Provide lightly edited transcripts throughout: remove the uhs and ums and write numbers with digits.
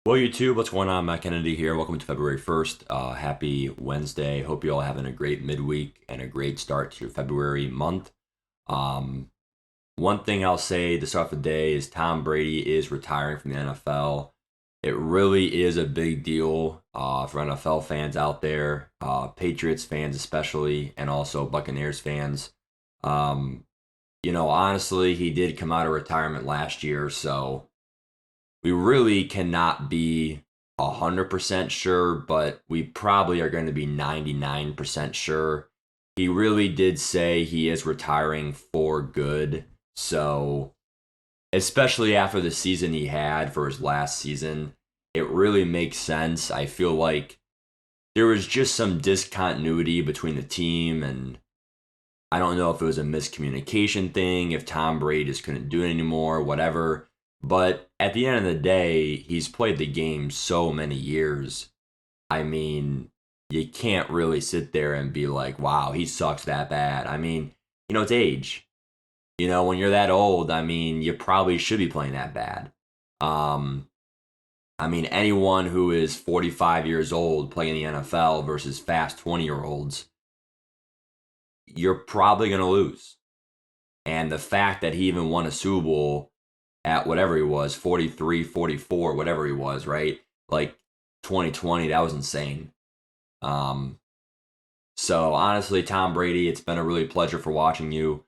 Well, YouTube, what's going on? Matt Kennedy here. Welcome to February 1st. Happy Wednesday. Hope you all having a great midweek and a great start to your February month. Um, One thing I'll say to start the day is Tom Brady is retiring from the NFL. It really is a big deal for NFL fans out there, Patriots fans especially, and also Buccaneers fans. Um, Honestly, he did come out of retirement last year, so we really cannot be 100% sure, but we probably are going to be 99% sure. He really did say he is retiring for good. So, especially after the season he had for his last season, it really makes sense. I feel like there was just some discontinuity between the team, and I don't know if it was a miscommunication thing, if Tom Brady just couldn't do it anymore, whatever. But at the end of the day, he's played the game so many years. I mean, you can't really sit there and be like, wow, he sucks that bad. I mean, it's age. When you're that old, I mean, you probably should be playing that bad. Um, I mean, anyone who is 45 years old playing the NFL versus fast 20-year-olds, you're probably going to lose. And the fact that he even won a Super Bowl at whatever he was, 43, 44, whatever he was, right? Like 2020, that was insane. Um, so honestly, Tom Brady, it's been a really pleasure for watching you.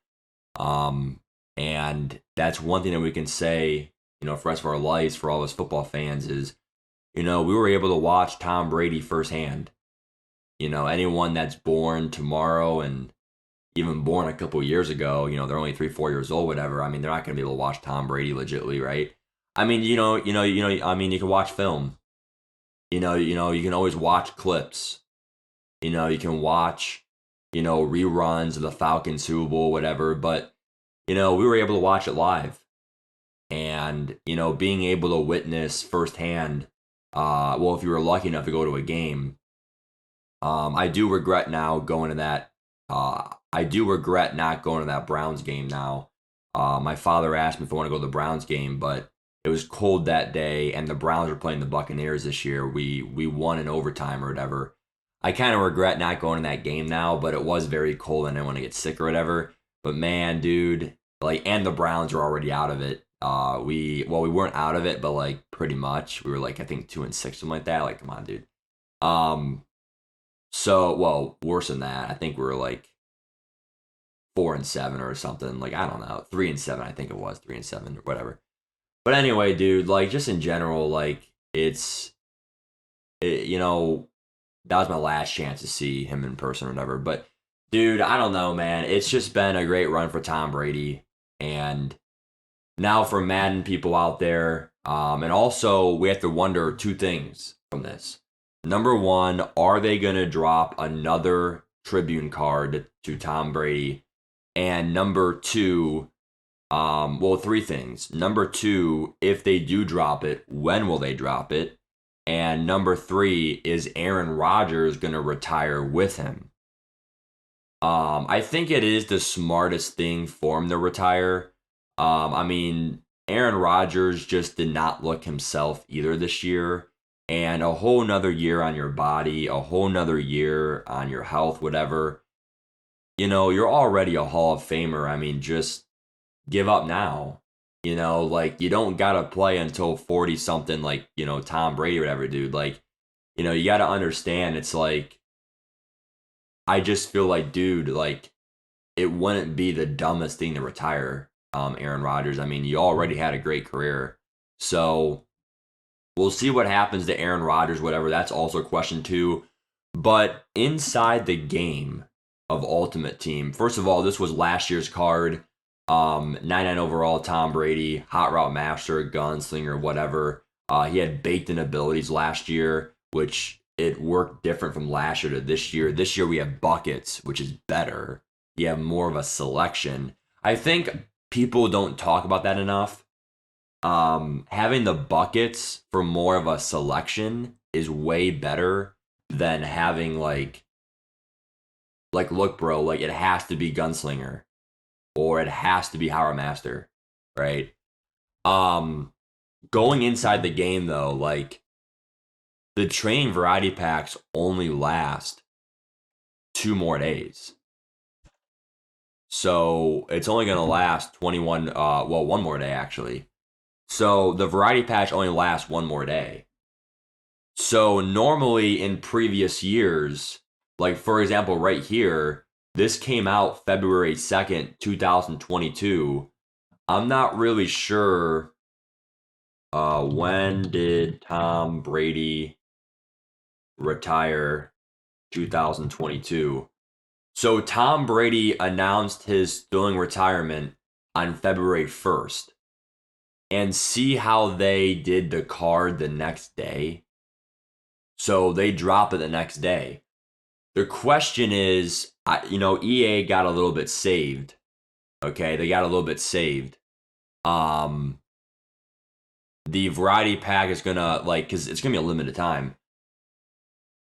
Um, and that's one thing that we can say, for the rest of our lives, for all us football fans, is, we were able to watch Tom Brady firsthand. Anyone that's born tomorrow and even born a couple years ago, they're only 3, 4 years old, whatever. I mean, they're not going to be able to watch Tom Brady legitly, right? I mean, I mean, you can watch film. You can always watch clips. You can watch, reruns of the Falcons Super Bowl, whatever. But we were able to watch it live, and being able to witness firsthand. Well, if you were lucky enough to go to a game, I do regret now going to that. I do regret not going to that Browns game now. My father asked me if I want to go to the Browns game, but it was cold that day, and the Browns were playing the Buccaneers this year. We won in overtime or whatever. I kind of regret not going to that game now, but it was very cold and I didn't want to get sick or whatever. But man, dude, like, and the Browns were already out of it. We weren't out of it, but like pretty much. We were like I think 2-6, something like that. Like, come on, dude. Um, well, worse than that. I think we were like 4-7 or something. Like, I don't know, 3-7. I think it was 3-7 or whatever. But anyway, dude, like, just in general, like, it, you know, that was my last chance to see him in person or whatever. But dude, I don't know, man. It's just been a great run for Tom Brady, and now for Madden people out there, and also we have to wonder two things from this. Number one, are they gonna drop another Tribune card to Tom Brady? And number two, well, three things. Number two, if they do drop it, when will they drop it? And number three, is Aaron Rodgers going to retire with him? I think it is the smartest thing for him to retire. I mean, Aaron Rodgers just did not look himself either this year. And a whole nother year on your body, a whole nother year on your health, whatever. You're already a Hall of Famer. I mean, just give up now. Like, you don't gotta play until 40 something, like, Tom Brady or whatever, dude. Like, you gotta understand, it's like, I just feel like, dude, like, it wouldn't be the dumbest thing to retire, Aaron Rodgers. I mean, you already had a great career. So we'll see what happens to Aaron Rodgers, whatever. That's also a question too. But inside the game of Ultimate Team, first of all, this was last year's card. 99 overall, Tom Brady, hot route master, gunslinger, whatever. He had baked in abilities last year, which it worked different from last year to this year. This year we have buckets, which is better. You have more of a selection. I think people don't talk about that enough. Having the buckets for more of a selection is way better than having look, bro, like, it has to be gunslinger or it has to be Howard Master, right? Um, Going inside the game though, like, the training variety packs only last 2 more days. So it's only going to last 21, well, 1 more day actually. So the variety patch only lasts 1 more day. So normally in previous years, like for example, right here, this came out February 2nd, 2022. I'm not really sure when did Tom Brady retire 2022. So Tom Brady announced his thrilling retirement on February 1st. And see how they did the card the next day? So they drop it the next day. The question is, EA got a little bit saved. Okay, they got a little bit saved. The variety pack is gonna because it's gonna be a limited time.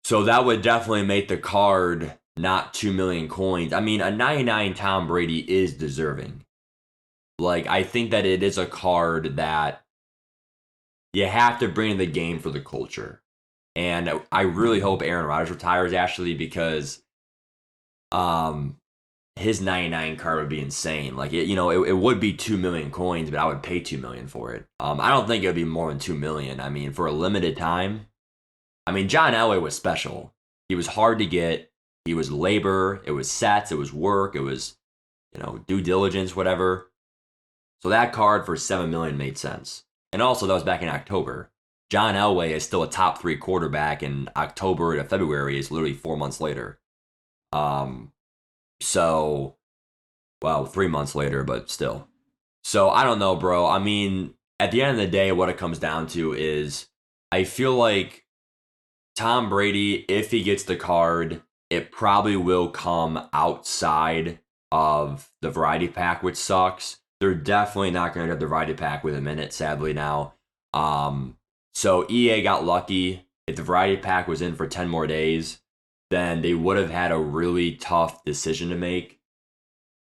So that would definitely make the card not 2 million coins. I mean, a 99 Tom Brady is deserving. Like, I think that it is a card that you have to bring in the game for the culture. And I really hope Aaron Rodgers retires, actually, because his 99 card would be insane. Like, it would be 2 million coins, but I would pay 2 million for it. I don't think it would be more than 2 million. I mean, for a limited time. I mean, John Elway was special. He was hard to get. He was labor. It was sets. It was work. It was, due diligence, whatever. So that card for 7 million made sense. And also, that was back in October. John Elway is still a top 3 quarterback, and October to February is literally 4 months later. So, well, 3 months later, but still. So I don't know, bro. I mean, at the end of the day, what it comes down to is I feel like Tom Brady, if he gets the card, it probably will come outside of the variety pack, which sucks. They're definitely not going to get the variety pack with a minute, sadly, now. So EA got lucky. If the variety pack was in for 10 more days, then they would have had a really tough decision to make.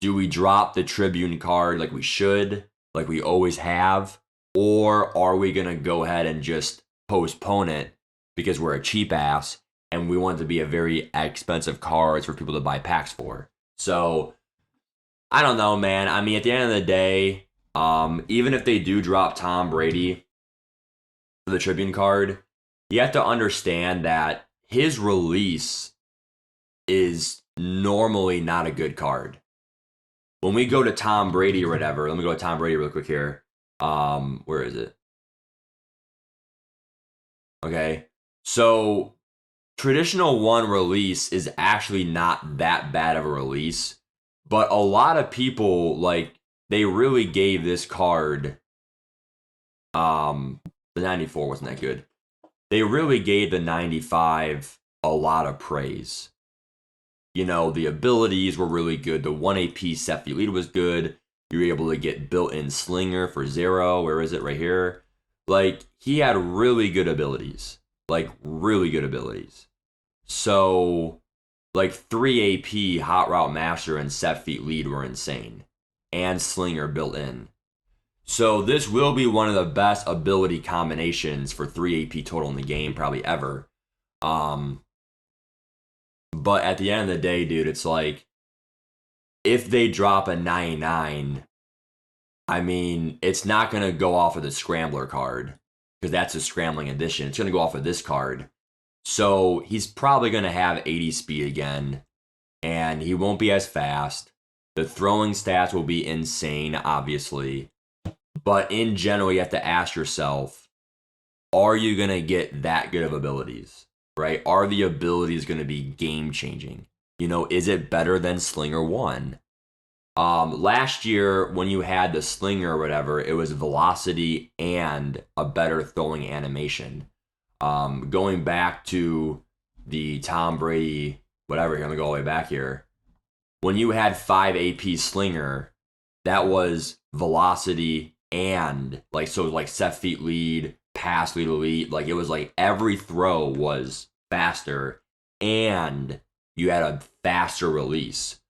Do we drop the Tribune card like we should, like we always have? Or are we going to go ahead and just postpone it because we're a cheap ass and we want it to be a very expensive cards for people to buy packs for? So, I don't know, man. I mean, at the end of the day, even if they do drop Tom Brady for the Tribune card, you have to understand that his release is normally not a good card. When we go to Tom Brady or whatever, let me go to Tom Brady real quick here. Where is it? Okay. So traditional 1 release is actually not that bad of a release, but a lot of people they really gave this card the 94 wasn't that good. They really gave the 95 a lot of praise. The abilities were really good. The 1 AP set feet lead was good. You were able to get built-in slinger for 0. Where is it? Right here. He had really good abilities. Really good abilities. So, 3 AP hot route master and set feet lead were insane. And slinger built in. So this will be one of the best ability combinations for 3 AP total in the game, probably ever. But at the end of the day, dude, it's if they drop a 99, I mean, it's not going to go off of the Scrambler card, because that's a Scrambling edition. It's going to go off of this card. So he's probably going to have 80 speed again, and he won't be as fast. The throwing stats will be insane, obviously. But in general, you have to ask yourself, are you going to get that good of abilities? Right? Are the abilities going to be game-changing? Is it better than Slinger 1? Last year, when you had the Slinger or whatever, it was velocity and a better throwing animation. Going back to the Tom Brady, whatever, I'm going to go all the way back here. When you had 5 AP Slinger, that was velocity and set feet lead, pass lead elite. It was every throw was faster and you had a faster release.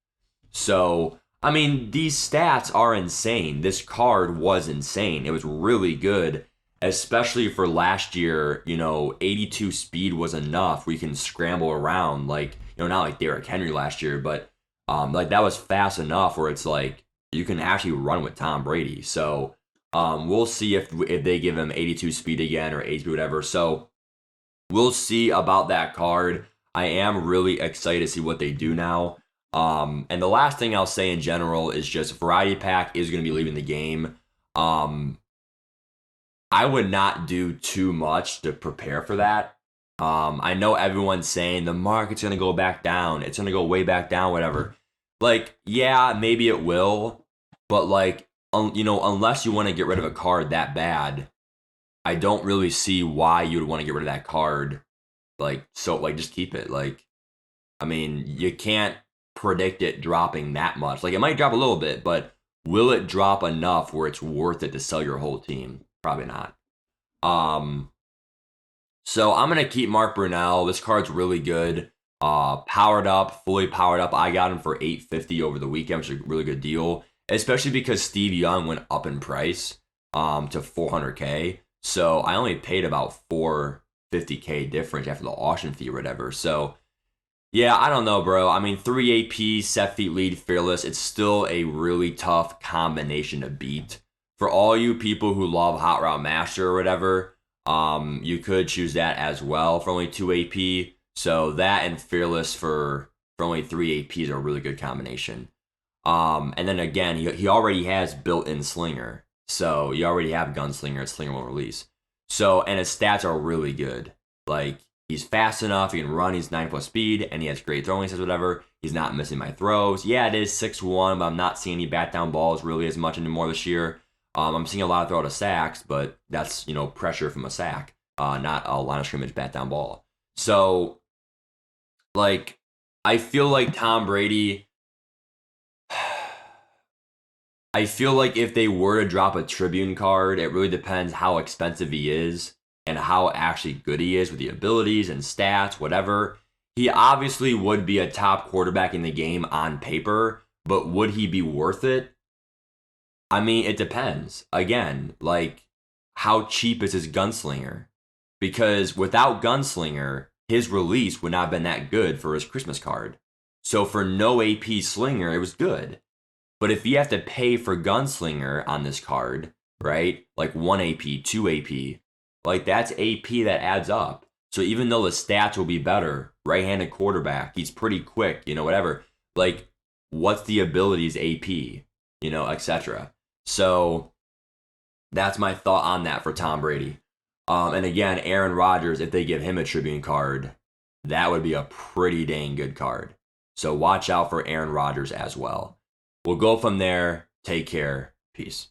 So, I mean, these stats are insane. This card was insane. It was really good. especially for last year, 82 speed was enough. We can scramble around like, not like Derrick Henry last year, but like that was fast enough where it's like you can actually run with Tom Brady. So we'll see if they give him 82 speed again or 80 speed, whatever. So we'll see about that card. I am really excited to see what they do now. And the last thing I'll say in general is just Variety Pack is going to be leaving the game. Um, I would not do too much to prepare for that. I know everyone's saying the market's going to go back down. It's going to go way back down, whatever. Like, yeah, maybe it will. But, like, unless you want to get rid of a card that bad, I don't really see why you would want to get rid of that card. Like, so, like, just keep it. Like, I mean, you can't predict it dropping that much. Like, it might drop a little bit, but will it drop enough where it's worth it to sell your whole team? Probably not. Um, so I'm gonna keep Mark Brunell. This card's really good. Powered up, fully powered up. I got him for 850 over the weekend, which is a really good deal. Especially because Steve Young went up in price to 400K. So I only paid about 450K difference after the auction fee or whatever. So yeah, I don't know, bro. I mean, 3 AP, set feet lead, fearless. It's still a really tough combination to beat. For all you people who love Hot Route Master or whatever, you could choose that as well for only 2 AP. So that and fearless for only 3 APs are a really good combination. And then again, he already has built-in Slinger. So you already have Gunslinger, Slinger won't release. So, and his stats are really good. Like, he's fast enough, he can run, he's 9 plus speed, and he has great throwing stats, whatever. He's not missing my throws. Yeah, it is 6'1", but I'm not seeing any bat down balls really as much anymore this year. I'm seeing a lot of throw out of sacks, but that's, pressure from a sack, not a line of scrimmage bat down ball. So, like, I feel like Tom Brady, I feel like if they were to drop a Tribune card, it really depends how expensive he is and how actually good he is with the abilities and stats, whatever. He obviously would be a top quarterback in the game on paper, but would he be worth it? I mean, it depends. Again, like, how cheap is his Gunslinger? Because without Gunslinger, his release would not have been that good for his Christmas card. So for no AP Slinger, it was good. But if you have to pay for Gunslinger on this card, right? Like 1 AP, 2 AP, like that's AP that adds up. So even though the stats will be better, right-handed quarterback, he's pretty quick, whatever. Like, what's the abilities AP, etc. So that's my thought on that for Tom Brady. And again, Aaron Rodgers, if they give him a Tribune card, that would be a pretty dang good card. So watch out for Aaron Rodgers as well. We'll go from there. Take care. Peace.